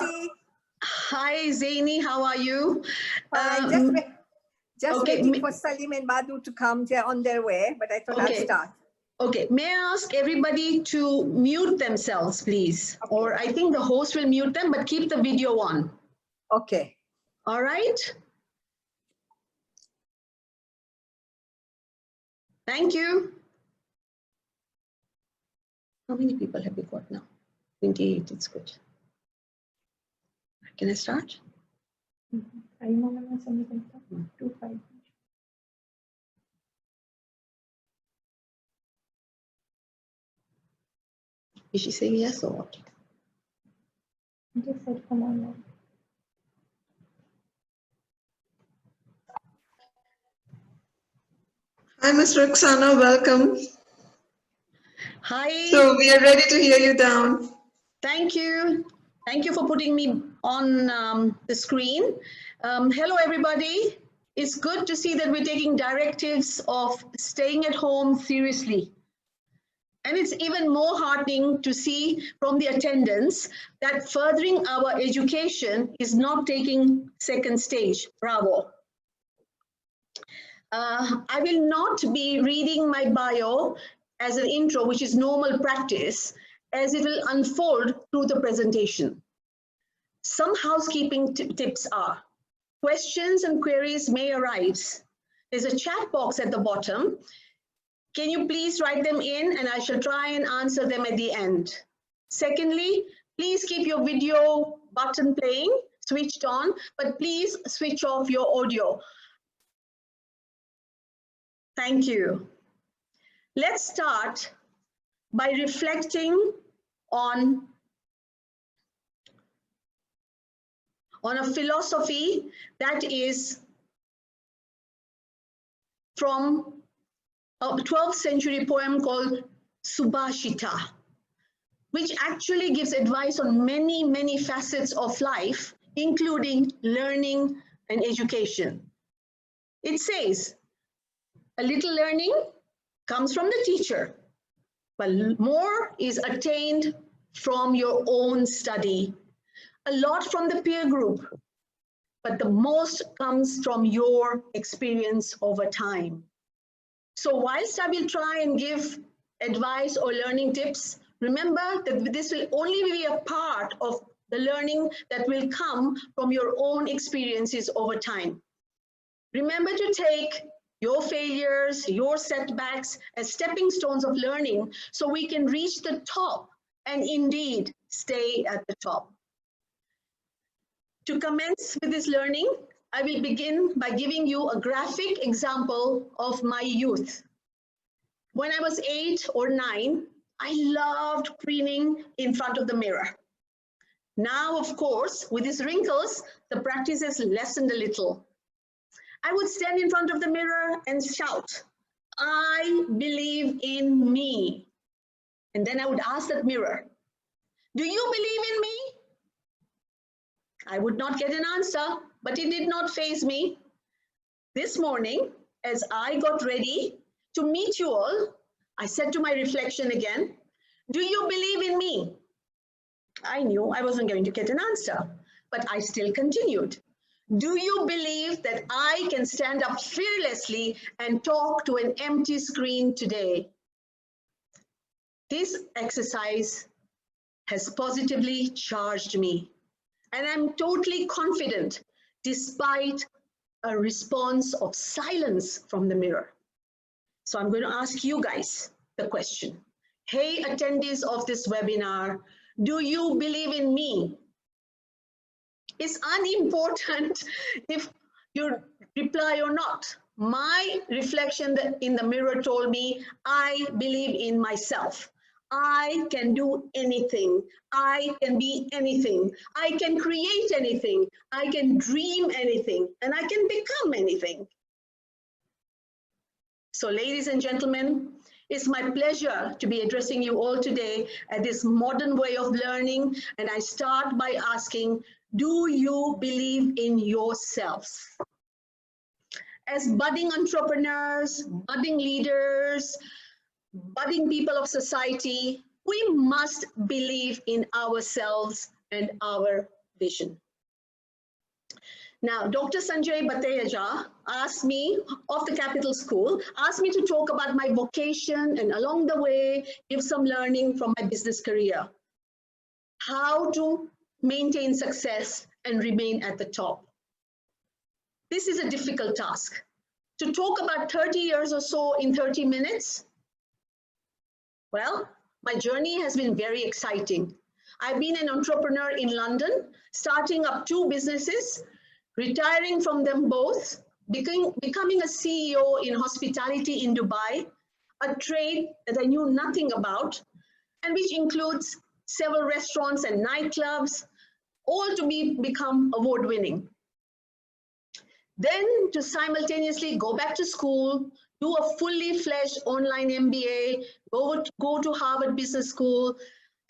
Roxy. Hi, Zaini. How are you? Just waiting for Salim and Madhu to come. They're on their way, but I thought I'll start. Okay. May I ask everybody to mute themselves, please? Okay. Or I think the host will mute them, but keep the video on. Okay. All right. Thank you. How many people have we got now? 28. It's good. Can I start? Is she saying yes or what? Just said come on now. Hi, Ms. Roxana, welcome. Hi. So we are ready to hear you down. Thank you. Thank you for putting me on the screen. Hello, everybody. It's good to see that we're taking directives of staying at home seriously. And it's even more heartening to see from the attendance that furthering our education is not taking second stage. Bravo. I will not be reading my bio as an intro, which is normal practice, as it will unfold through the presentation. Some housekeeping tips are: questions and queries may arise. There's a chat box at the bottom. Can you please write them in, and I shall try and answer them at the end. Secondly, please keep your video button playing, switched on, but please switch off your audio. Thank you. Let's start by reflecting on a philosophy that is from a 12th century poem called Subhashita, which actually gives advice on many, many facets of life, including learning and education. It says, a little learning comes from the teacher, but more is attained from your own study. A lot from the peer group, but the most comes from your experience over time. So whilst I will try and give advice or learning tips, remember that this will only be a part of the learning that will come from your own experiences over time. Remember to take your failures, your setbacks as stepping stones of learning so we can reach the top and indeed stay at the top. To commence with this learning, I will begin by giving you a graphic example of my youth. When I was 8 or 9, I loved preening in front of the mirror. Now, of course, with these wrinkles, the practice has lessened a little. I would stand in front of the mirror and shout, "I believe in me." And then I would ask that mirror, "Do you believe in me?" I would not get an answer, but it did not faze me. This morning, as I got ready to meet you all, I said to my reflection again, "Do you believe in me?" I knew I wasn't going to get an answer, but I still continued. "Do you believe that I can stand up fearlessly and talk to an empty screen today?" This exercise has positively charged me, and I'm totally confident despite a response of silence from the mirror. So I'm going to ask you guys the question. Hey, attendees of this webinar, do you believe in me? It's unimportant if you reply or not. My reflection in the mirror told me, I believe in myself. I can do anything. I can be anything. I can create anything. I can dream anything, and I can become anything. So, ladies and gentlemen, it's my pleasure to be addressing you all today at this modern way of learning, and I start by asking, do you believe in yourselves? As budding entrepreneurs, budding leaders, budding people of society, we must believe in ourselves and our vision. Now, Dr. Sanjay Bhattacharya asked me, of the Capital School, asked me to talk about my vocation and along the way, give some learning from my business career. How to maintain success and remain at the top. This is a difficult task. To talk about 30 years or so in 30 minutes, well, my journey has been very exciting. I've been an entrepreneur in London, starting up 2 businesses, retiring from them both, becoming a CEO in hospitality in Dubai, a trade that I knew nothing about, and which includes several restaurants and nightclubs, all to become award-winning. Then to simultaneously go back to school, do a fully fledged online MBA, go to Harvard Business School,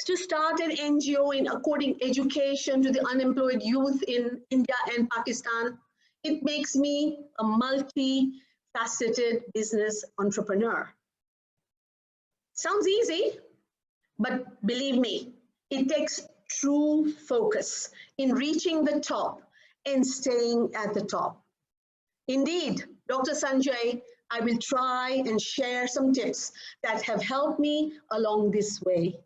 to start an NGO in according education to the unemployed youth in India and Pakistan. It makes me a multi-faceted business entrepreneur. Sounds easy, but believe me, it takes true focus in reaching the top and staying at the top. Indeed, Dr. Sanjay, I will try and share some tips that have helped me along this way.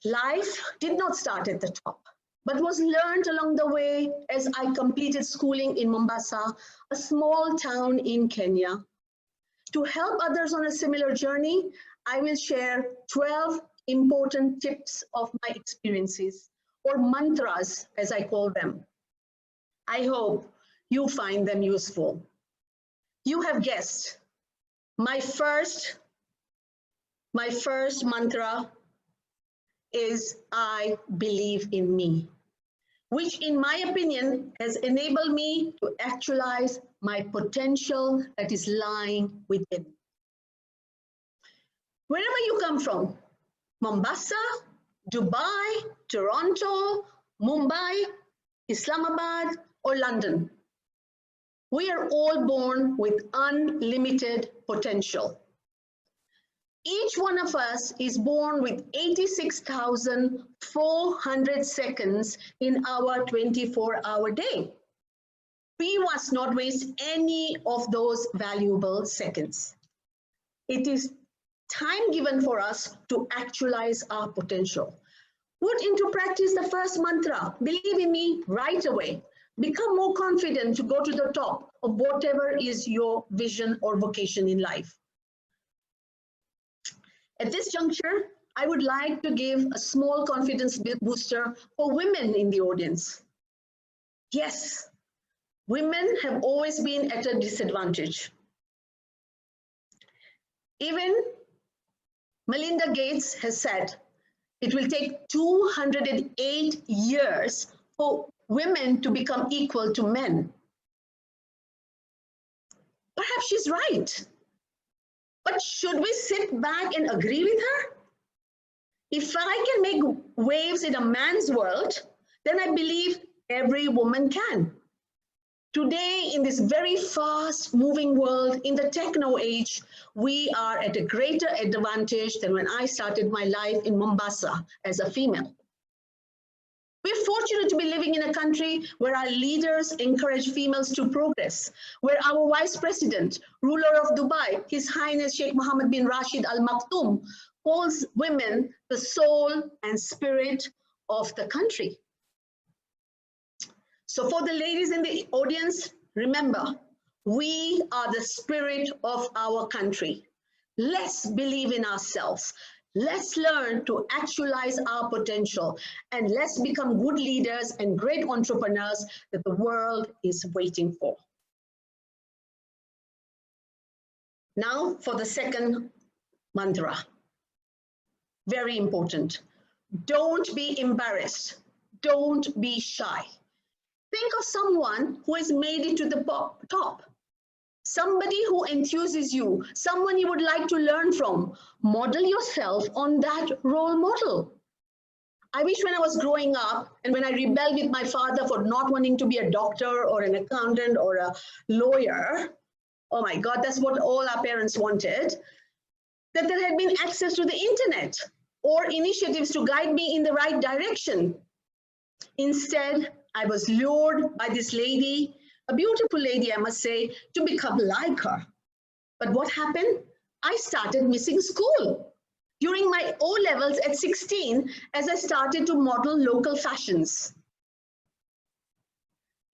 Life did not start at the top, but was learned along the way as I completed schooling in Mombasa, a small town in Kenya. To help others on a similar journey, I will share 12 important tips of my experiences, or mantras as I call them. I hope you find them useful. You have guessed, my first mantra is I believe in me, which in my opinion has enabled me to actualize my potential that is lying within. Wherever you come from, Mombasa, Dubai, Toronto, Mumbai, Islamabad, or London, we are all born with unlimited potential. Each one of us is born with 86,400 seconds in our 24-hour day. We must not waste any of those valuable seconds. It is time given for us to actualize our potential. Put into practice the first mantra, believe in me, right away. Become more confident to go to the top of whatever is your vision or vocation in life. At this juncture, I would like to give a small confidence booster for women in the audience. Yes, women have always been at a disadvantage. Even Melinda Gates has said it will take 208 years for women to become equal to men. Perhaps she's right. But should we sit back and agree with her? If I can make waves in a man's world, then I believe every woman can. Today, in this very fast-moving world, in the techno age, we are at a greater advantage than when I started my life in Mombasa as a female. We're fortunate to be living in a country where our leaders encourage females to progress, where our Vice President, ruler of Dubai, His Highness Sheikh Mohammed bin Rashid Al Maktoum, calls women the soul and spirit of the country. So for the ladies in the audience, remember, we are the spirit of our country. Let's believe in ourselves. Let's learn to actualize our potential, and let's become good leaders and great entrepreneurs that the world is waiting for. Now for the second mantra. Very important. Don't be embarrassed. Don't be shy. Think of someone who has made it to the top. Somebody who enthuses you, someone you would like to learn from. Model yourself on that role model. I wish when I was growing up and when I rebelled with my father for not wanting to be a doctor or an accountant or a lawyer, oh my God, that's what all our parents wanted, that there had been access to the internet or initiatives to guide me in the right direction. Instead, I was lured by this lady, a beautiful lady, I must say, to become like her. But what happened? I started missing school during my O levels at 16 as I started to model local fashions.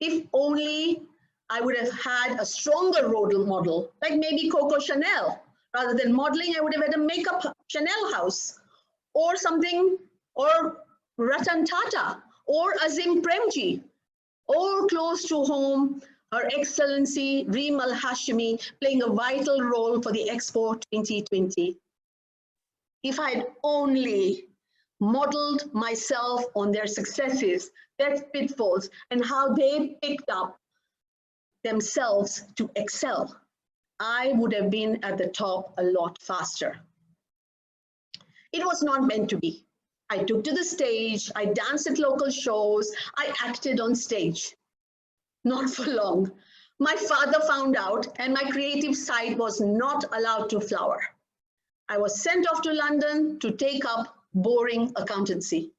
If only I would have had a stronger role model, like maybe Coco Chanel. Rather than modeling, I would have had a makeup Chanel house or something, or Ratan Tata or Azim Premji, or close to home, Her Excellency Reem Al Hashimi playing a vital role for the Expo 2020. If I had only modeled myself on their successes, their pitfalls, and how they picked up themselves to excel, I would have been at the top a lot faster. It was not meant to be. I took to the stage, I danced at local shows, I acted on stage. Not for long. My father found out and my creative side was not allowed to flower. I was sent off to London to take up boring accountancy.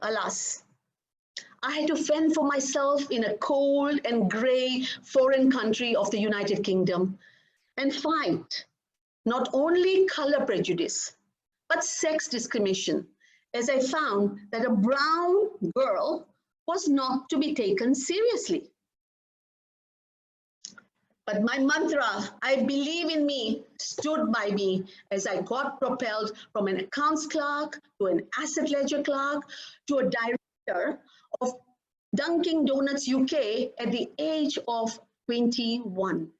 Alas, I had to fend for myself in a cold and grey foreign country of the United Kingdom and fight not only color prejudice, but sex discrimination, as I found that a brown girl was not to be taken seriously. But my mantra, I believe in me, stood by me as I got propelled from an accounts clerk to an asset ledger clerk to a director of Dunkin' Donuts UK at the age of 21.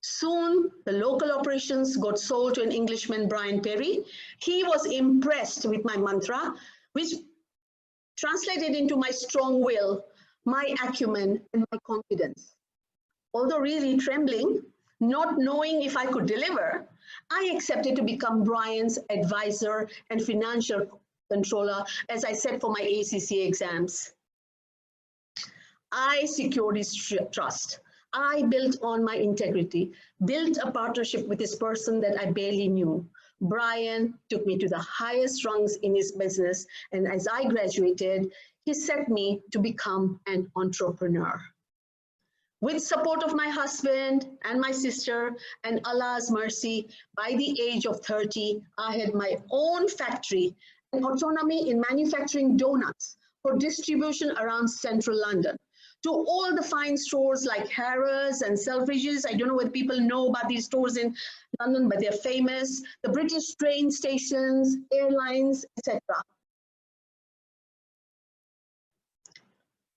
Soon, the local operations got sold to an Englishman, Brian Perry. He was impressed with my mantra, which translated into my strong will, my acumen, and my confidence. Although really trembling, not knowing if I could deliver, I accepted to become Brian's advisor and financial controller as I set for my ACCA exams. I secured his trust. I built on my integrity, built a partnership with this person that I barely knew. Brian took me to the highest rungs in his business, and as I graduated, he set me to become an entrepreneur. With support of my husband and my sister and Allah's mercy, by the age of 30, I had my own factory and autonomy in manufacturing donuts for distribution around central London to all the fine stores like Harrods and Selfridges. I don't know whether people know about these stores in London, but they're famous. The British train stations, airlines, etc.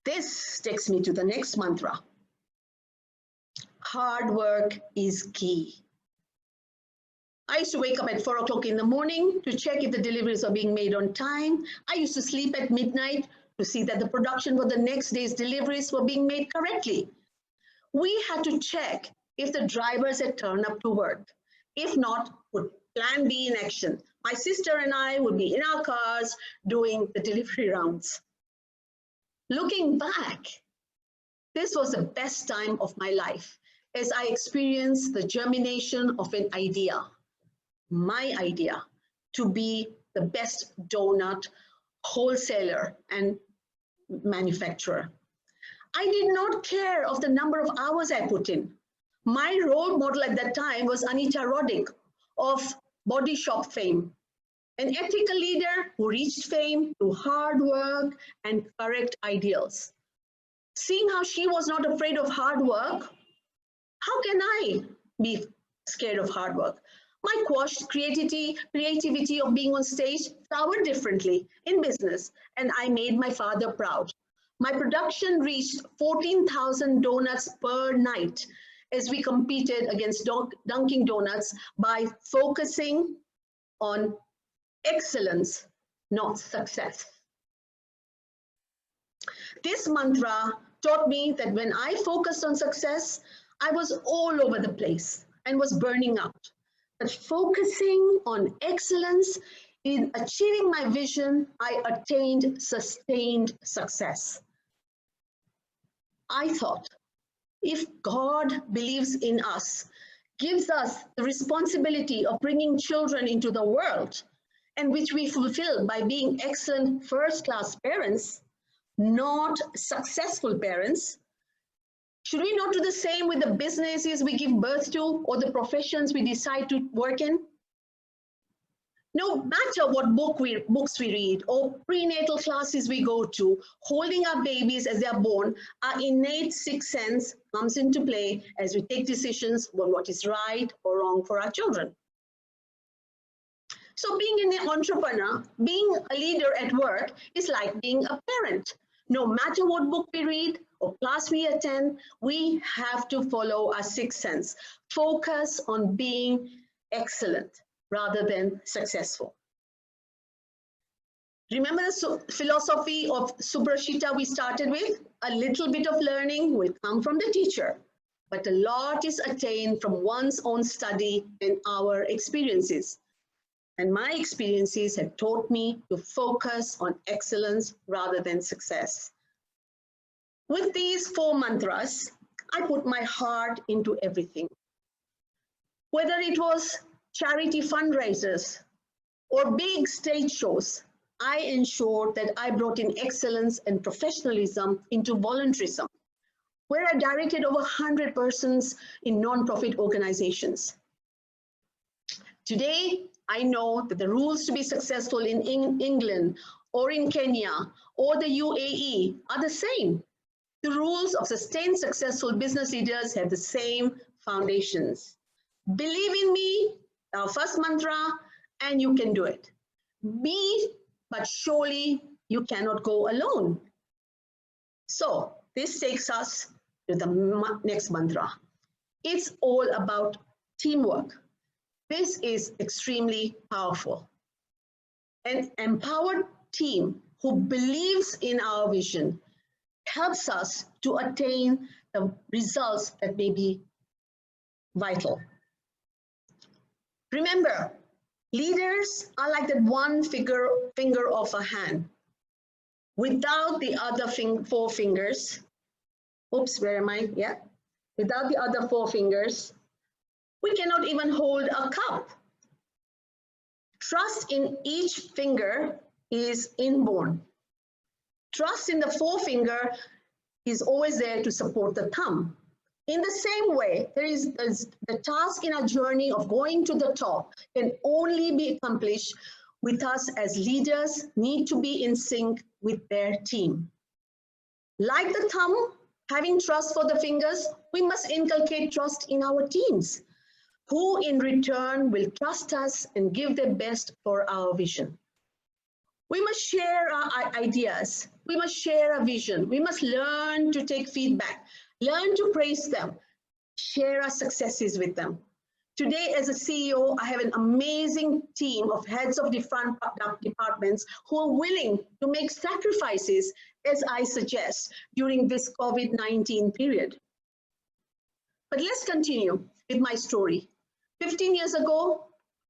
This takes me to the next mantra. Hard work is key. I used to wake up at 4 o'clock in the morning to check if the deliveries are being made on time. I used to sleep at midnight to see that the production for the next day's deliveries were being made correctly. We had to check if the drivers had turned up to work. If not, put plan B in action. My sister and I would be in our cars doing the delivery rounds. Looking back, this was the best time of my life as I experienced the germination of an idea, my idea, to be the best donut wholesaler and manufacturer. I did not care of the number of hours I put in. My role model at that time was Anita Roddick of Body Shop fame, an ethical leader who reached fame through hard work and correct ideals. Seeing how she was not afraid of hard work, how can I be scared of hard work? My quashed creativity of being on stage flowered differently in business, and I made my father proud. My production reached 14,000 donuts per night as we competed against Dunkin' Donuts by focusing on excellence, not success. This mantra taught me that when I focused on success, I was all over the place and was burning out. But focusing on excellence in achieving my vision, I attained sustained success. I thought, if God believes in us, gives us the responsibility of bringing children into the world, and which we fulfill by being excellent first-class parents, not successful parents, should we not do the same with the businesses we give birth to or the professions we decide to work in? No matter what books we read or prenatal classes we go to, holding our babies as they are born, our innate sixth sense comes into play as we take decisions on what is right or wrong for our children. So being an entrepreneur, being a leader at work is like being a parent. No matter what book we read or class we attend, we have to follow our sixth sense. Focus on being excellent rather than successful. Remember the philosophy of Subrashita we started with? A little bit of learning will come from the teacher, but a lot is attained from one's own study and our experiences. And my experiences have taught me to focus on excellence rather than success. With these 4 mantras, I put my heart into everything. Whether it was charity fundraisers or big stage shows, I ensured that I brought in excellence and professionalism into volunteerism, where I directed over 100 persons in non-profit organizations. Today, I know that the rules to be successful in England or in Kenya or the UAE are the same. The rules of sustained successful business leaders have the same foundations. Believe in me, our first mantra, and you can do it. Be, but surely you cannot go alone. So this takes us to the next mantra. It's all about teamwork. This is extremely powerful. An empowered team who believes in our vision helps us to attain the results that may be vital. Remember, leaders are like that one finger of a hand. Without the other 4 fingers, oops, where am I? Yeah. Without the other 4 fingers, we cannot even hold a cup. Trust in each finger is inborn. Trust in the forefinger is always there to support the thumb. In the same way, there is the task in our journey of going to the top can only be accomplished with us as leaders need to be in sync with their team. Like the thumb, having trust for the fingers, we must inculcate trust in our teams, who in return will trust us and give their best for our vision. We must share our ideas. We must share our vision. We must learn to take feedback, learn to praise them, share our successes with them. Today, as a CEO, I have an amazing team of heads of different departments who are willing to make sacrifices, as I suggest, during this COVID-19 period. But let's continue with my story. 15 years ago,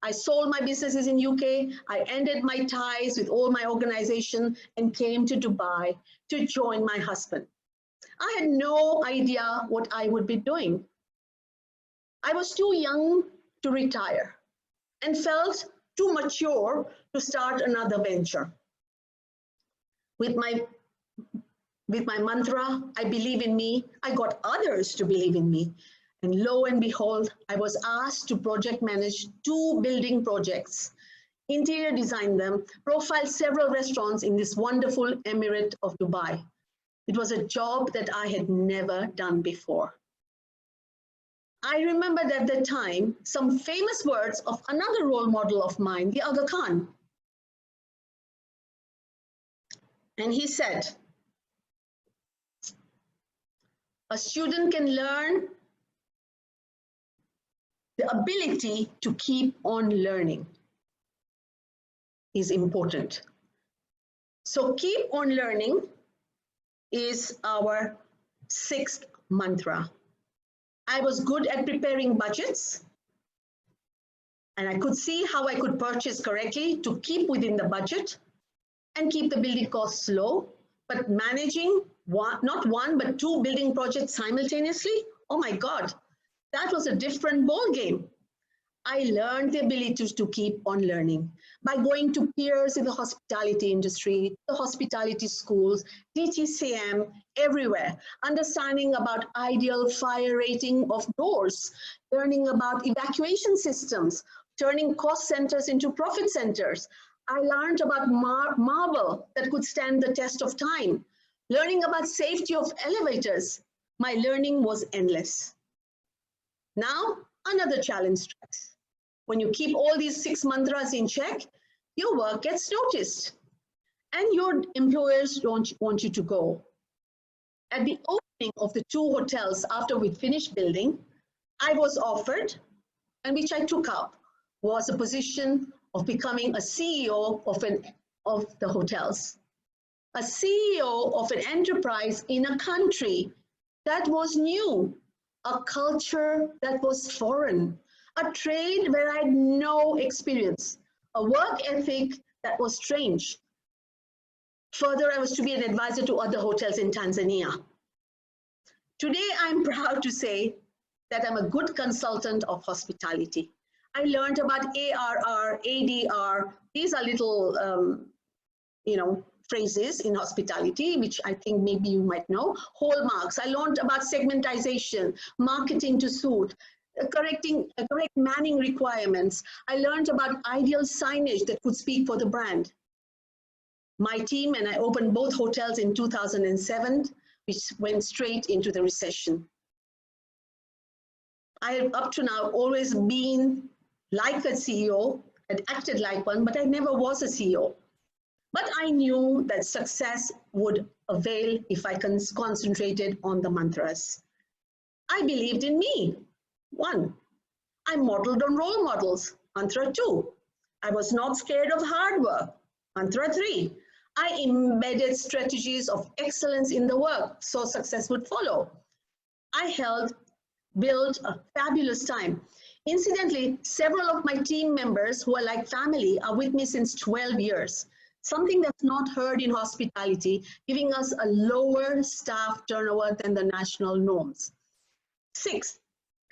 I sold my businesses in UK. I ended my ties with all my organization and came to Dubai to join my husband. I had no idea what I would be doing. I was too young to retire and felt too mature to start another venture. With my mantra, I believe in me, I got others to believe in me. And lo and behold, I was asked to project manage 2 building projects, interior design them, profile several restaurants in this wonderful emirate of Dubai. It was a job that I had never done before. I remembered at the time some famous words of another role model of mine, the Aga Khan. And he said, a student can learn the ability to keep on learning is important. So keep on learning is our 6th mantra. I was good at preparing budgets, and I could see how I could purchase correctly to keep within the budget and keep the building costs low. But managing not 1, but 2 building projects simultaneously, oh my God, that was a different ball game. I learned the ability to keep on learning. by going to peers in the hospitality industry, the hospitality schools, DTCM, everywhere, understanding about ideal fire rating of doors, learning about evacuation systems, turning cost centers into profit centers. I learned about marble that could stand the test of time, learning about safety of elevators. My learning was endless. Now, another challenge strikes. When you keep all these 6 mantras in check, your work gets noticed and your employers don't want you to go. At the opening of the 2 hotels after we finished building, I was offered, and which I took up, was a position of becoming a CEO of the hotels. A CEO of an enterprise in a country that was new, a culture that was foreign, a trade where I had no experience, a work ethic that was strange. Further, I was to be an advisor to other hotels in Tanzania. Today, I'm proud to say that I'm a good consultant of hospitality. I learned about ARR, ADR. These are little, phrases in hospitality, which I think maybe you might know. Hallmarks. I learned about segmentization, marketing to suit, correct manning requirements. I learned about ideal signage that could speak for the brand. My team and I opened both hotels in 2007, which went straight into the recession. I have up to now always been like a CEO, had acted like one, but I never was a CEO. But I knew that success would avail if I concentrated on the mantras. I believed in me. 1, I modeled on role models. Mantra 2, I was not scared of hard work. Mantra 3, I embedded strategies of excellence in the work so success would follow. I built a fabulous time. Incidentally, several of my team members who are like family are with me since 12 years. Something that's not heard in hospitality, giving us a lower staff turnover than the national norms. 6,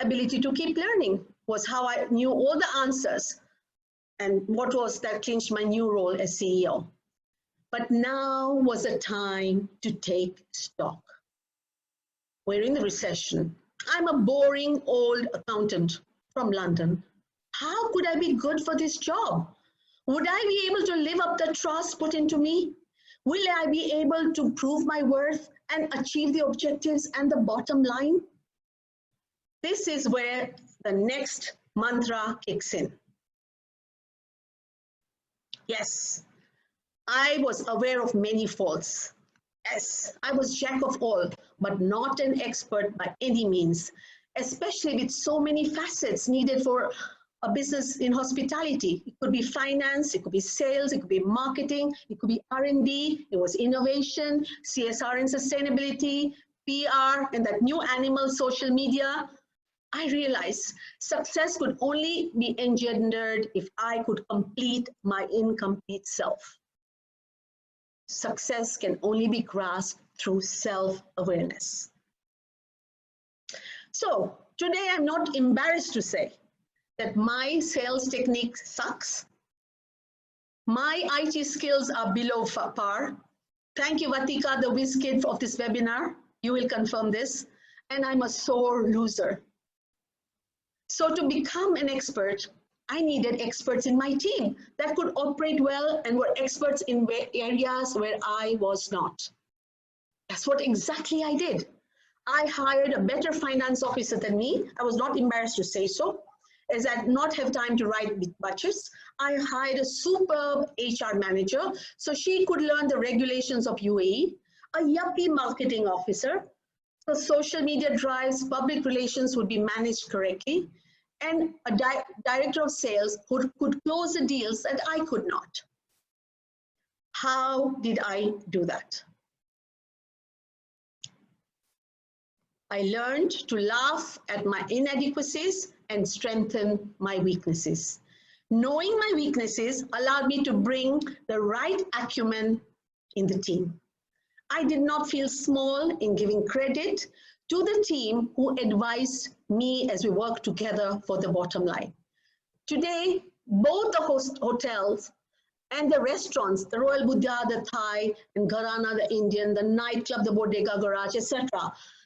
ability to keep learning was how I knew all the answers and what was that clinched my new role as CEO. But now was the time to take stock. We're in the recession. I'm a boring old accountant from London. How could I be good for this job? Would I be able to live up the trust put into me? Will I be able to prove my worth and achieve the objectives and the bottom line? This is where the next mantra kicks in. Yes, I was aware of many faults. Yes, I was jack of all, but not an expert by any means, especially with so many facets needed for a business in hospitality. It could be finance, it could be sales, it could be marketing, it could be R&D, it was innovation, CSR and sustainability, PR, and that new animal social media. I realized success could only be engendered if I could complete my incomplete self. Success can only be grasped through self-awareness. So today I'm not embarrassed to say that my sales technique sucks. My IT skills are below par. Thank you, Vatika, the whiz kid of this webinar. You will confirm this. And I'm a sore loser. So to become an expert, I needed experts in my team that could operate well and were experts in areas where I was not. That's what exactly I did. I hired a better finance officer than me. I was not embarrassed to say so, as I did not have time to write budgets. I hired a superb HR manager so she could learn the regulations of UAE, a yuppie marketing officer, so social media drives, public relations would be managed correctly, and a director of sales who could close the deals that I could not. How did I do that? I learned to laugh at my inadequacies and strengthen my weaknesses. Knowing my weaknesses allowed me to bring the right acumen in the team. I did not feel small in giving credit to the team who advised me as we worked together for the bottom line. Today, both the hotels And the restaurants, the Royal Buddha, the Thai, and Gharana, the Indian, the nightclub, the Bodega Garage, etc.,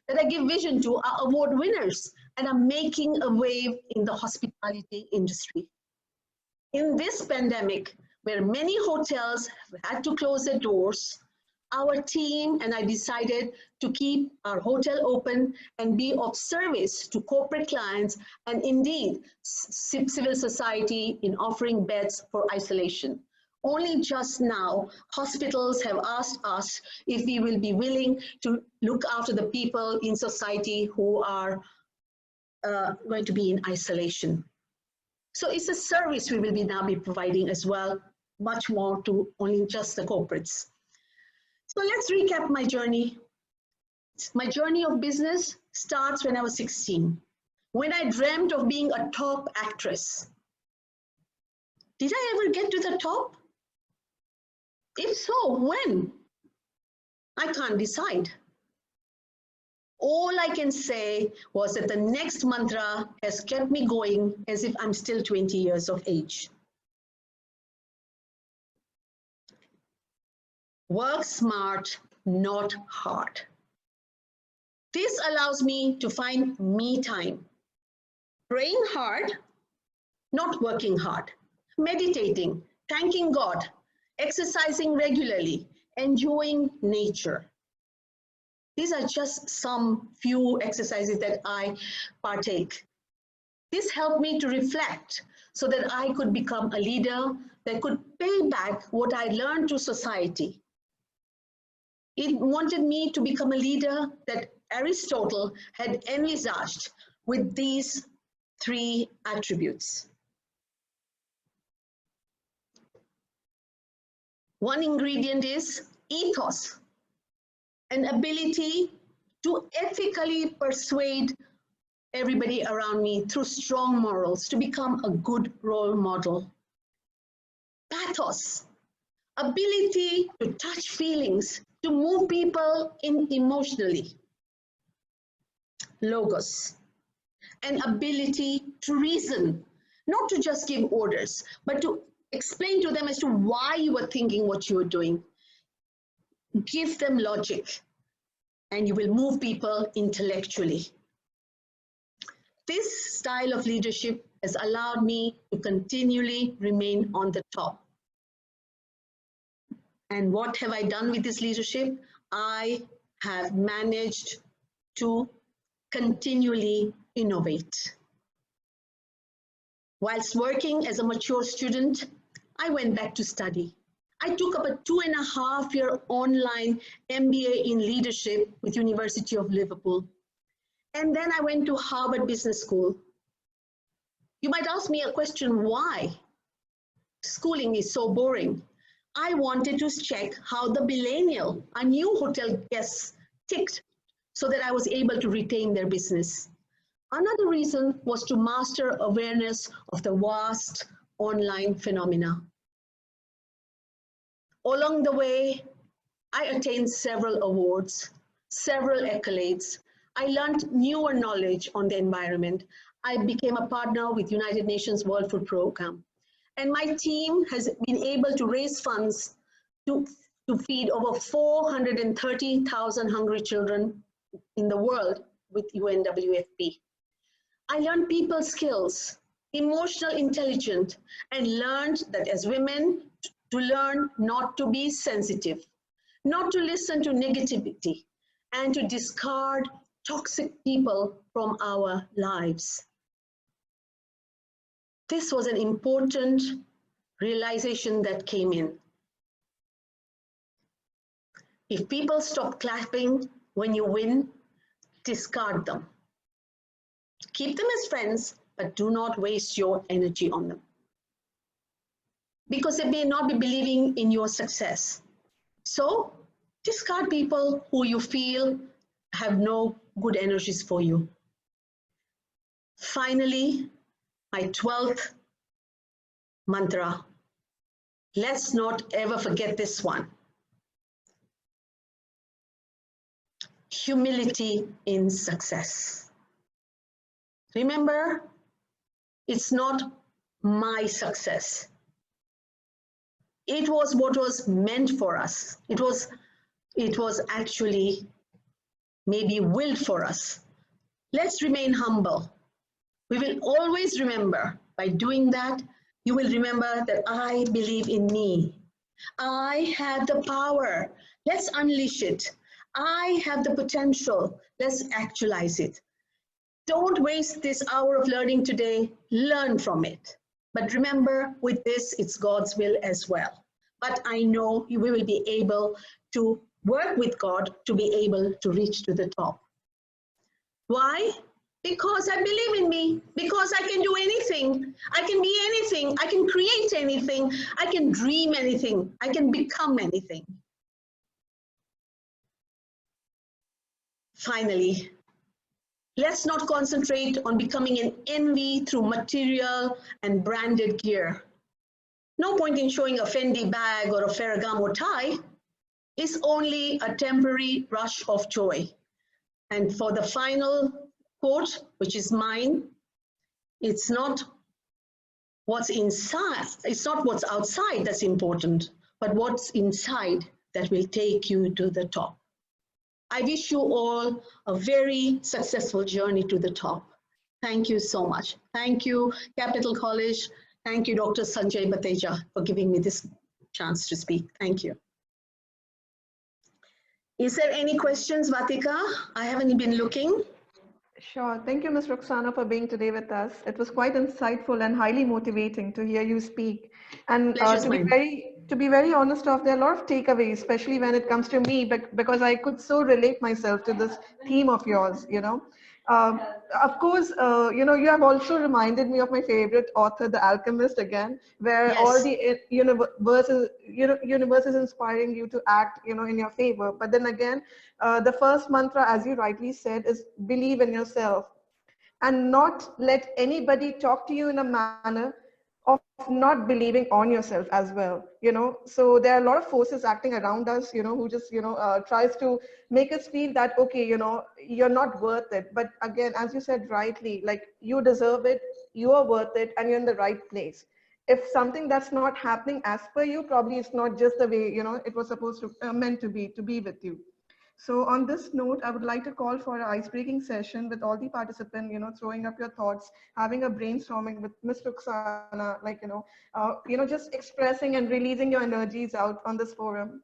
that I give vision to are award winners and are making a wave in the hospitality industry. In this pandemic, where many hotels have had to close their doors, our team and I decided to keep our hotel open and be of service to corporate clients and indeed civil society in offering beds for isolation. Only just now, hospitals have asked us if we will be willing to look after the people in society who are going to be in isolation. So it's a service we will now be providing as well, much more to only just the corporates. So let's recap my journey. My journey of business starts when I was 16, when I dreamt of being a top actress. Did I ever get to the top? If so, when? I can't decide. All I can say was that the next mantra has kept me going as if I'm still 20 years of age. Work smart, not hard. This allows me to find me time. Praying hard, not working hard. Meditating, thanking God, exercising regularly, enjoying nature. These are just some few exercises that I partake. This helped me to reflect so that I could become a leader that could pay back what I learned to society. It wanted me to become a leader that Aristotle had envisaged with these 3 attributes. One ingredient is ethos, an ability to ethically persuade everybody around me through strong morals to become a good role model. Pathos, ability to touch feelings, to move people emotionally. Logos, an ability to reason, not to just give orders, but to explain to them as to why you were thinking what you were doing. Give them logic, and you will move people intellectually. This style of leadership has allowed me to continually remain on the top. And what have I done with this leadership? I have managed to continually innovate. Whilst working as a mature student, I went back to study. I took up a 2.5-year online MBA in leadership with University of Liverpool. And then I went to Harvard Business School. You might ask me a question, why? Schooling is so boring. I wanted to check how the millennial, our new hotel guests, ticked so that I was able to retain their business. Another reason was to master awareness of the vast online phenomena. Along the way, I attained several awards, several accolades. I learned newer knowledge on the environment. I became a partner with United Nations World Food Programme. And my team has been able to raise funds to feed over 430,000 hungry children in the world with UNWFP. I learned people skills, emotional intelligence, and learned that as women, to learn not to be sensitive, not to listen to negativity, and to discard toxic people from our lives. This was an important realization that came in. If people stop clapping when you win, discard them. Keep them as friends, but do not waste your energy on them, because they may not be believing in your success. So discard people who you feel have no good energies for you. Finally, my 12th mantra. Let's not ever forget this one. Humility in success. Remember, it's not my success. it was what was meant for us. It was actually maybe willed for us. Let's remain humble. We will always remember, by doing that, you will remember that I believe in me. I have the power. Let's unleash it. I have the potential. Let's actualize it. Don't waste this hour of learning today. Learn from it. But remember, with this, it's God's will as well. But I know we will be able to work with God to be able to reach to the top. Why? Because I believe in me, because I can do anything. I can be anything. I can create anything. I can dream anything. I can become anything. Finally, let's not concentrate on becoming an envy through material and branded gear. No point in showing a Fendi bag or a Ferragamo tie. It's only a temporary rush of joy. And for the final quote, which is mine, it's not what's inside, it's not what's outside that's important, but what's inside that will take you to the top. I wish you all a very successful journey to the top. Thank you so much. Thank you, Capital College. Thank you, Dr. Sanjay Bateja, for giving me this chance to speak. Thank you. Is there any questions, Vatika? I haven't been looking. Sure. Thank you, Ms. Roxana, for being today with us. It was quite insightful and highly motivating to hear you speak. And to be very honest, there are a lot of takeaways, especially when it comes to me, because I could so relate myself to this theme of yours, you know. Of course, you know, you have also reminded me of my favorite author, The Alchemist, again, where Yes. all the universe is inspiring you to act, you know, in your favor. But then again, the first mantra, as you rightly said, is believe in yourself and not let anybody talk to you in a manner of not believing on yourself as well, you know. So there are a lot of forces acting around us, you know, who just, you know, tries to make us feel that, okay, you know, you're not worth it. But again, as you said rightly, like, you deserve it, you are worth it, and you're in the right place. If something that's not happening as per you, probably it's not just the way, you know, it was supposed to, meant to be with you. So on this note, I would like to call for an ice-breaking session with all the participants, you know, throwing up your thoughts, having a brainstorming with Ms. Roxana, like, you know, just expressing and releasing your energies out on this forum.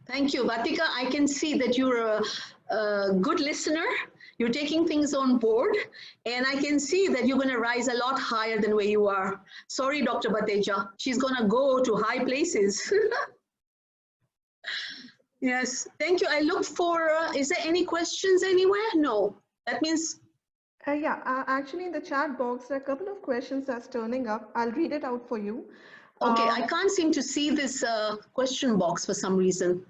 Thank you, Vatika. I can see that you're a good listener. You're taking things on board, and I can see that you're going to rise a lot higher than where you are. Sorry, Dr. Bateja. She's going to go to high places. Yes, thank you. I look for, is there any questions anywhere? No, that means. Yeah, actually in the chat box, there are a couple of questions that's turning up. I'll read it out for you. Okay, I can't seem to see this question box for some reason.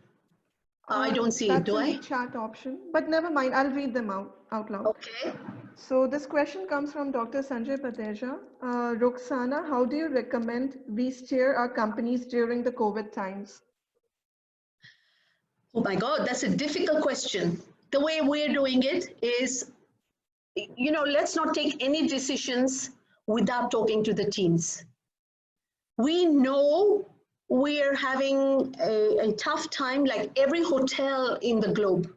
I don't see it, do I? That's the chat option, but never mind, I'll read them out loud. Okay. So this question comes from Dr. Sanjay Bateja. Roxana, how do you recommend we steer our companies during the COVID times? Oh my God, that's a difficult question. The way we're doing it is, you know, let's not take any decisions without talking to the teams. We know we're having a tough time, like every hotel in the globe.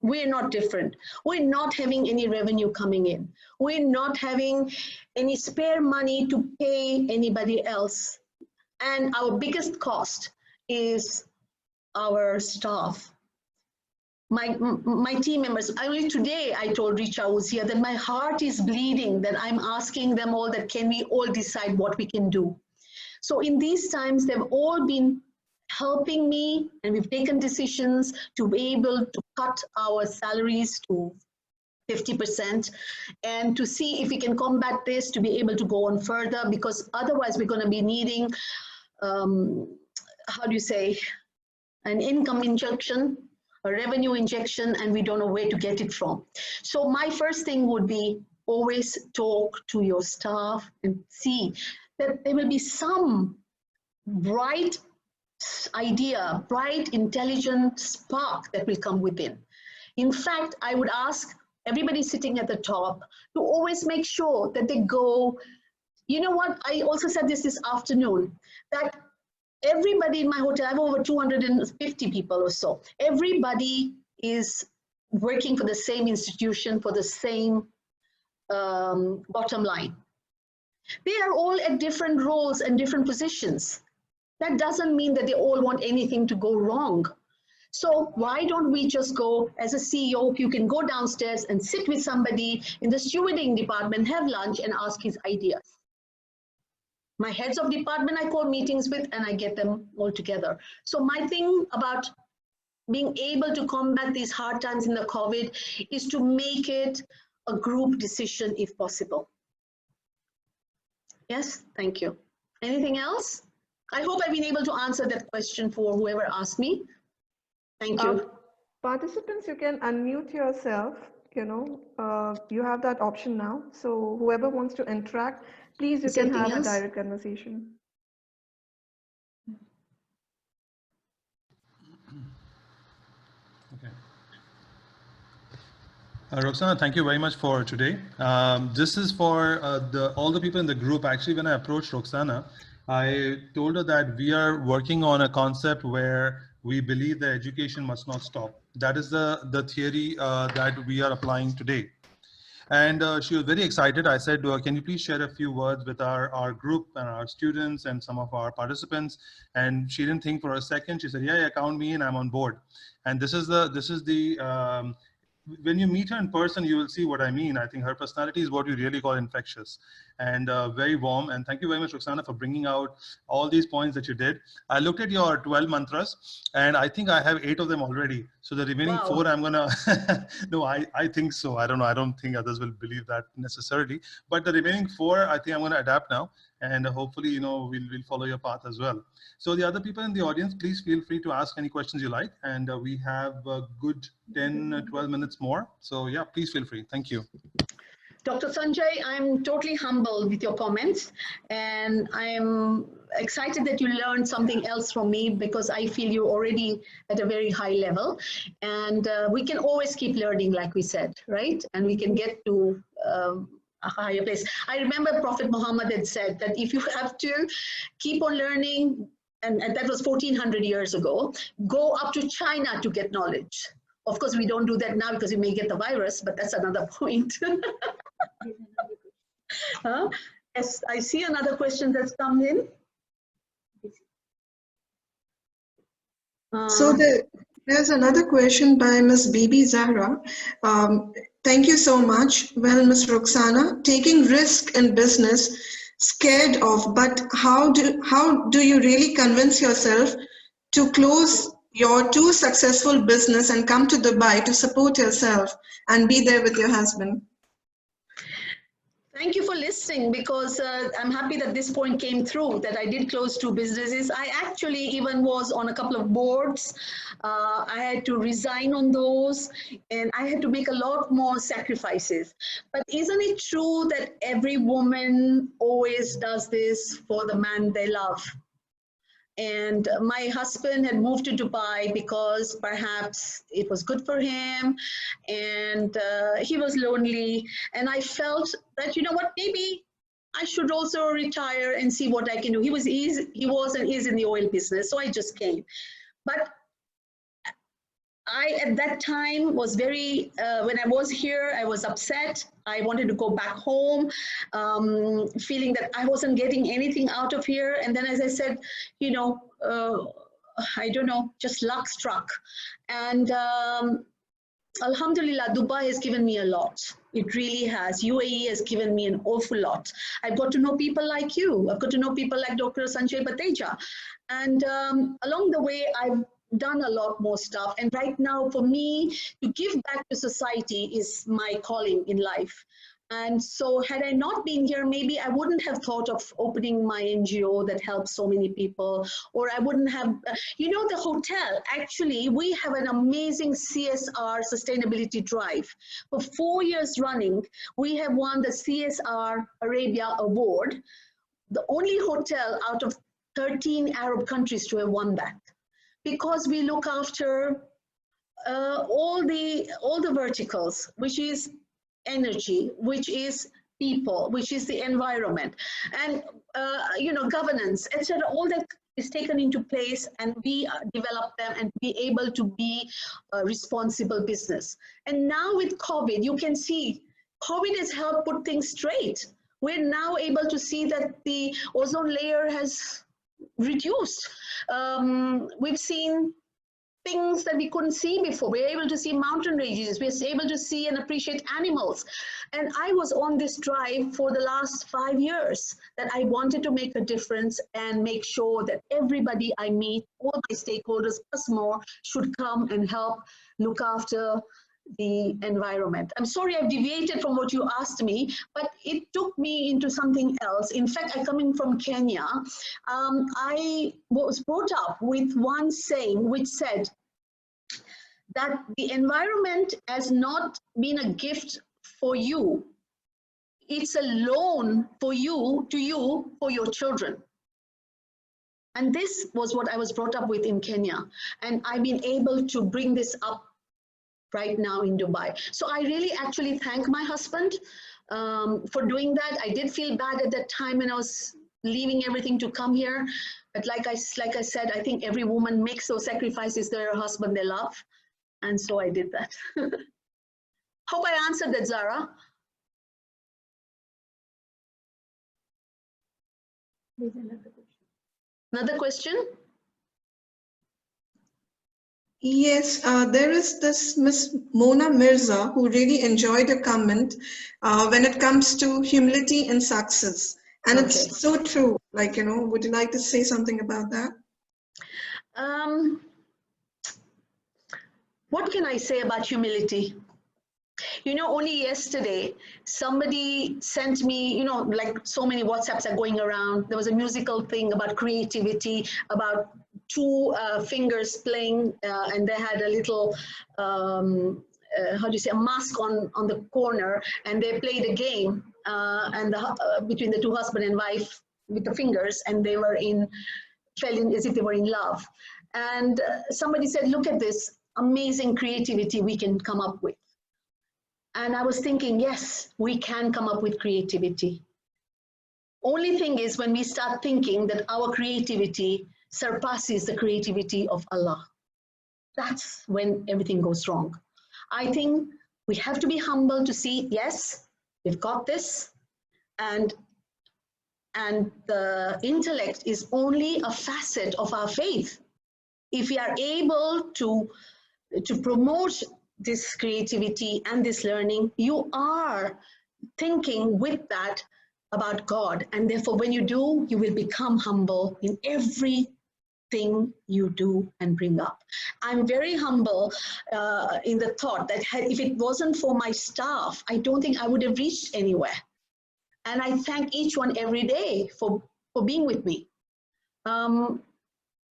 We're not different. We're not having any revenue coming in. We're not having any spare money to pay anybody else. And our biggest cost is our staff. My team members. Only today I told Richa who's here that my heart is bleeding, that I'm asking them all that can we all decide what we can do. So in these times, they've all been helping me, and we've taken decisions to be able to cut our salaries to 50% and to see if we can combat this, to be able to go on further, because otherwise we're going to be needing, how do you say, an income injection, a revenue injection, and we don't know where to get it from. So my first thing would be always talk to your staff and see that there will be some bright idea, bright, intelligent spark that will come within. In fact, I would ask everybody sitting at the top to always make sure that they go you know what, I also said this afternoon, that everybody in my hotel, I have over 250 people or so, everybody is working for the same institution, for the same bottom line. They are all at different roles and different positions. That doesn't mean that they all want anything to go wrong. So why don't we just go, as a CEO, you can go downstairs and sit with somebody in the stewarding department, have lunch and ask his ideas. My heads of department I call meetings with and I get them all together. So my thing about being able to combat these hard times in the COVID is to make it a group decision if possible. Yes, thank you. Anything else? I hope I've been able to answer that question for whoever asked me. Thank you. Participants, you can unmute yourself, you have that option now. So whoever wants to interact, please, you can have a direct conversation. Okay. Roxana, thank you very much for today. This is for all the people in the group. Actually, when I approached Roxana, I told her that we are working on a concept where we believe that education must not stop. That is the theory that we are applying today. And she was very excited. I said, can you please share a few words with our group and our students and some of our participants? And she didn't think for a second. She said, yeah, count me in, I'm on board. And this is the when you meet her in person, you will see what I mean. I think her personality is what you really call infectious and very warm. And thank you very much, Roxana, for bringing out all these points that you did. I looked at your 12 mantras and I think I have 8 of them already. So the remaining 4, I'm gonna, no, I think so. I don't know. I don't think others will believe that necessarily, but the remaining 4, I think I'm gonna adapt now. And hopefully, we'll follow your path as well. So the other people in the audience, please feel free to ask any questions you like. And we have a good 10, 12 minutes more. So yeah, please feel free. Thank you. Dr. Sanjay, I'm totally humbled with your comments. And I'm excited that you learned something else from me because I feel you're already at a very high level. And we can always keep learning, like we said, right? And we can get to a higher place. I remember Prophet Muhammad had said that if you have to keep on learning, and that was 1400 years ago, go up to China to get knowledge. Of course, we don't do that now because we may get the virus, but that's another point. Yes, I see another question that's come in. So there's another question by Ms. Bibi Zahra. Thank you so much. Well, Ms. Roxana, taking risk in business, scared of, but how do you really convince yourself to close your 2 successful business and come to Dubai to support yourself and be there with your husband? Thank you for listening, because I'm happy that this point came through, that I did close 2 businesses. I actually even was on a couple of boards. I had to resign on those, and I had to make a lot more sacrifices. But isn't it true that every woman always does this for the man they love? And my husband had moved to Dubai because perhaps it was good for him, and he was lonely. And I felt that, you know what, maybe I should also retire and see what I can do. He was and is in the oil business, so I just came. But I, at that time, was very, when I was here, I was upset. I wanted to go back home, feeling that I wasn't getting anything out of here. And then, as I said, I don't know, just luck struck. And Alhamdulillah, Dubai has given me a lot. It really has. UAE has given me an awful lot. I've got to know people like you. I've got to know people like Dr. Sanjay Bateja. And along the way, I've done a lot more stuff. And right now, for me, to give back to society is my calling in life. And so had I not been here, maybe I wouldn't have thought of opening my NGO that helps so many people, or I wouldn't have, the hotel, actually, we have an amazing CSR sustainability drive. For 4 years running, we have won the CSR Arabia Award, the only hotel out of 13 Arab countries to have won that. Because we look after all the verticals, which is energy, which is people, which is the environment, and governance, etc. All that is taken into place, and we develop them and be able to be a responsible business. And now with COVID, you can see COVID has helped put things straight. We're now able to see that the ozone layer has reduced. We've seen things that we couldn't see before. We're able to see mountain ranges. We're able to see and appreciate animals. And I was on this drive for the last 5 years, that I wanted to make a difference and make sure that everybody I meet, all my stakeholders plus more, should come and help look after the environment. I'm sorry I've deviated from what you asked me, but it took me into something else. In fact, I'm coming from Kenya. I was brought up with one saying which said that the environment has not been a gift for you. It's a loan for you, for your children. And this was what I was brought up with in Kenya. And I've been able to bring this up right now in Dubai. So I really actually thank my husband for doing that. I did feel bad at that time when I was leaving everything to come here. But like I said, I think every woman makes those sacrifices to her husband they love. And so I did that. Hope I answered that, Zara. Another question? Yes, there is this Miss Mona Mirza who really enjoyed a comment when it comes to humility and success. And Okay. It's so true. Like, would you like to say something about that? What can I say about humility? Only yesterday, somebody sent me, like so many WhatsApps are going around. There was a musical thing about creativity, about two fingers playing, and they had a little, a mask on the corner, and they played a game, and between the two husband and wife with the fingers, and they were fell in as if they were in love. And somebody said, look at this amazing creativity we can come up with. And I was thinking, yes, we can come up with creativity. Only thing is when we start thinking that our creativity surpasses the creativity of Allah, that's when everything goes wrong. I think we have to be humble to see, yes, we've got this, and the intellect is only a facet of our faith. If we are able to promote this creativity and this learning, you are thinking with that about God. And therefore, when you do, you will become humble in everything you do and bring up. I'm very humble in the thought that if it wasn't for my staff, I don't think I would have reached anywhere. And I thank each one every day for being with me.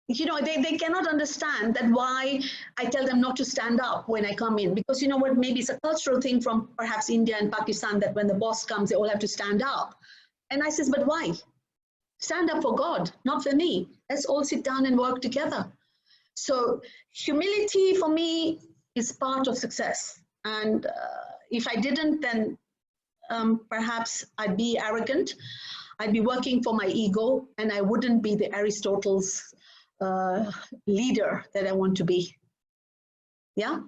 They cannot understand that why I tell them not to stand up when I come in, because maybe it's a cultural thing from perhaps India and Pakistan that when the boss comes, they all have to stand up. And I says, but why? Stand up for God, not for me. Let's all sit down and work together. So humility for me is part of success. And if I didn't, then perhaps I'd be arrogant. I'd be working for my ego, and I wouldn't be the Aristotle's leader that I want to be. Yeah.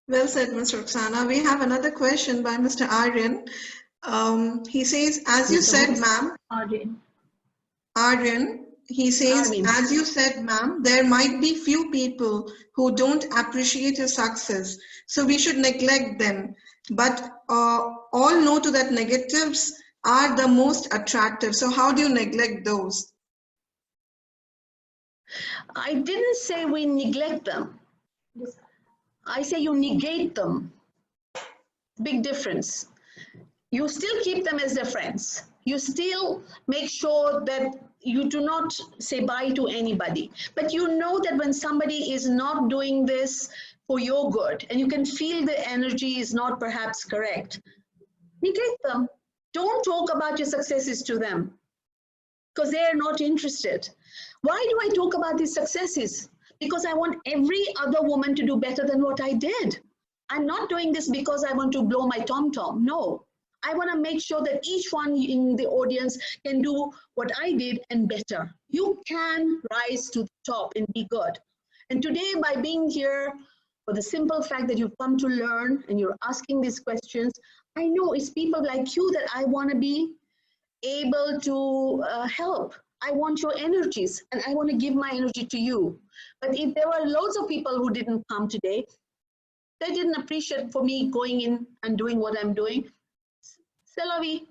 Well said, Ms. Roxana. We have another question by Mr. Aryan. He says, as you said, ma'am. Aryan, he says, Aryan. as you said, ma'am, there might be few people who don't appreciate your success, so we should neglect them. But all know to that negatives are the most attractive. So how do you neglect those? I didn't say we neglect them. I say you negate them. Big difference. You still keep them as their friends. You still make sure that you do not say bye to anybody. But you know that when somebody is not doing this for your good, and you can feel the energy is not perhaps correct, neglect them. Don't talk about your successes to them, because they are not interested. Why do I talk about these successes? Because I want every other woman to do better than what I did. I'm not doing this because I want to blow my tom-tom. No, I want to make sure that each one in the audience can do what I did and better. You can rise to the top and be good. And today, by being here, for the simple fact that you've come to learn and you're asking these questions, I know it's people like you that I want to be able to help. I want your energies and I want to give my energy to you. But if there were loads of people who didn't come today, they didn't appreciate for me going in and doing what I'm doing, c'est la vie.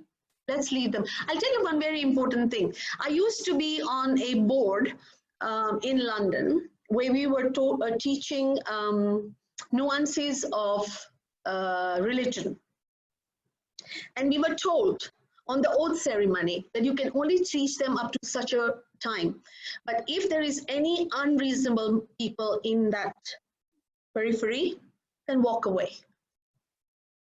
Let's leave them. I'll tell you one very important thing. I used to be on a board in London where we were teaching nuances of religion. And we were told on the oath ceremony that you can only teach them up to such a time. But if there is any unreasonable people in that periphery, then walk away.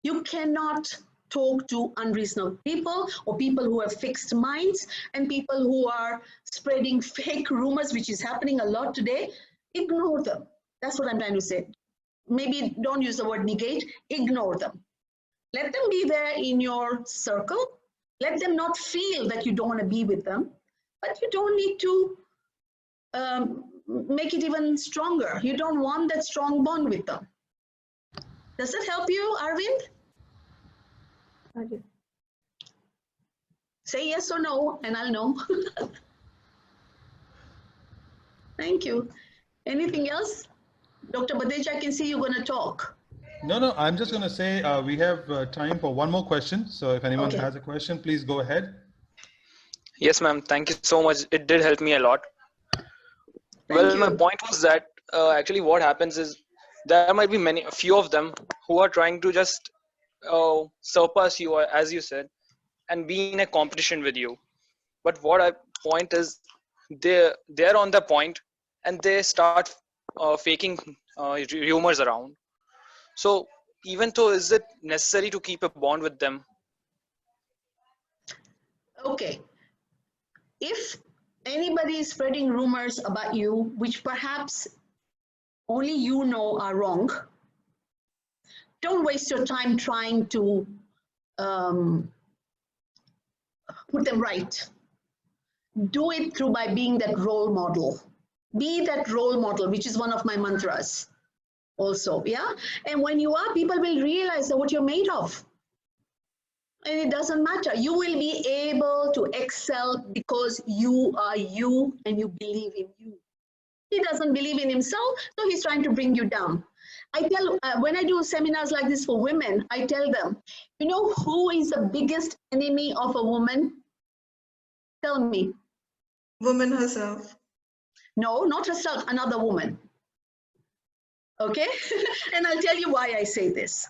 You cannot talk to unreasonable people or people who have fixed minds and people who are spreading fake rumors, which is happening a lot today. Ignore them. That's what I'm trying to say. Maybe don't use the word negate, ignore them. Let them be there in your circle. Let them not feel that you don't want to be with them, but you don't need to make it even stronger. You don't want that strong bond with them. Does that help you, Arvind? Say yes or no, and I'll know. Thank you. Anything else? Dr. Badeja, I can see you're going to talk. No, I'm just going to say we have time for one more question. So if anyone has a question, please go ahead. Yes, ma'am. Thank you so much. It did help me a lot. My point was that actually what happens is there might be a few of them who are trying to just surpass you, as you said, and be in a competition with you. But what I point is they're on the point and they start faking rumors around. So even though, is it necessary to keep a bond with them? Okay. If anybody is spreading rumors about you, which perhaps only you know are wrong, don't waste your time trying to put them right. Do it through by being that role model. Be that role model, which is one of my mantras also, yeah? And when you are, people will realize that what you're made of. And it doesn't matter. You will be able to excel because you are you and you believe in you. He doesn't believe in himself, so he's trying to bring you down. I tell, when I do seminars like this for women, I tell them, you know who is the biggest enemy of a woman? Tell me. Woman herself. No, not herself, another woman. Okay? And I'll tell you why I say this.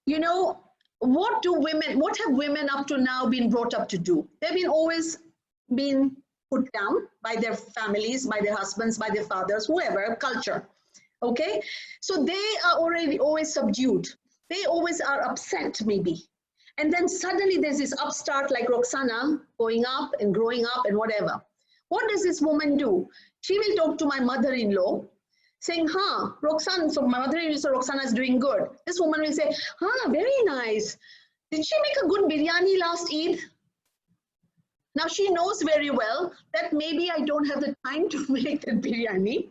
You know, what have women up to now been brought up to do? They've been always been put down by their families, by their husbands, by their fathers, whoever, culture. Okay? So they are already always subdued. They always are upset, maybe. And then suddenly there's this upstart like Roxana going up and growing up and whatever. What does this woman do? She will talk to my mother-in-law saying, Roxana, so my mother-in-law, so Roxana is doing good. This woman will say, very nice. Did she make a good biryani last Eid? Now she knows very well that maybe I don't have the time to make that biryani.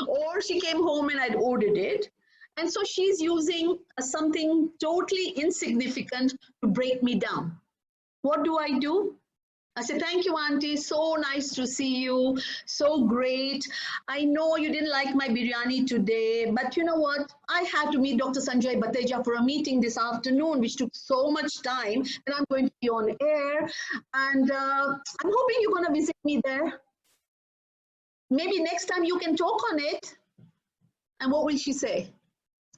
Or she came home and I'd ordered it. And so she's using something totally insignificant to break me down. What do? I said, thank you, Auntie. So nice to see you. So great. I know you didn't like my biryani today, but you know what? I had to meet Dr. Sanjay Bateja for a meeting this afternoon, which took so much time, and I'm going to be on air. And I'm hoping you're going to visit me there. Maybe next time you can talk on it. And what will she say?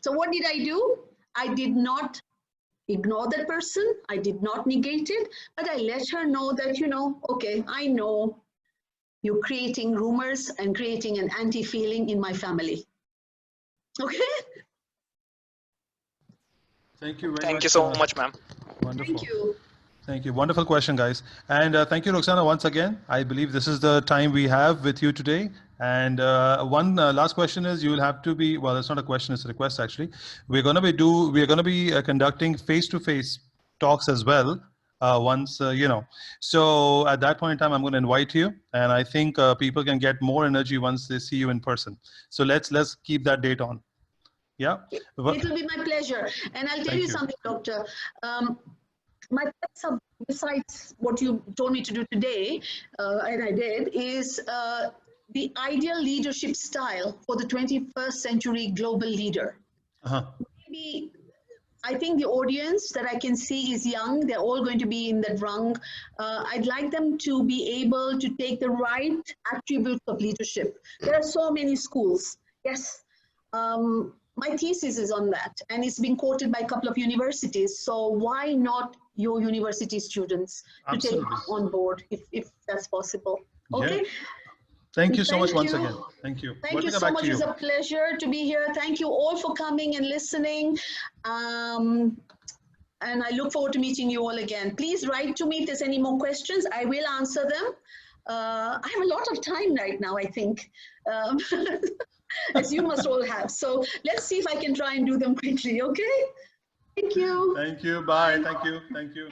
So what did I do? I did not ignore that person. I did not negate it, but I let her know that, you know, okay, I know you're creating rumors and creating an anti-feeling in my family. Okay? Thank you very much. Thank you so much, ma'am. Wonderful. Thank you. Thank you. Wonderful question, guys. And thank you, Roxana, once again. I believe this is the time we have with you today. And one last question is, you will have to be, well, it's not a question, it's a request actually. We're going to be conducting face-to-face talks as well. Once, so at that point in time, I'm going to invite you, and I think people can get more energy once they see you in person. So let's keep that date on. Yeah. It will be my pleasure. And I'll tell you something, Doctor. My pet subject, besides what you told me to do today, and I did, is the ideal leadership style for the 21st century global leader. Maybe, I think the audience that I can see is young. They're all going to be in that rung. I'd like them to be able to take the right attributes of leadership. There are so many schools. Yes. My thesis is on that, and it's been quoted by a couple of universities. So why not your university students to take on board if that's possible? Okay. Yeah. Thank you so much once again. Thank you. Thank you so much. It's a pleasure to be here. Thank you all for coming and listening. And I look forward to meeting you all again. Please write to me if there's any more questions. I will answer them. I have a lot of time right now, I think, as you must all have. So let's see if I can try and do them quickly, okay? Thank you. Thank you. Bye. Thank you. Thank you.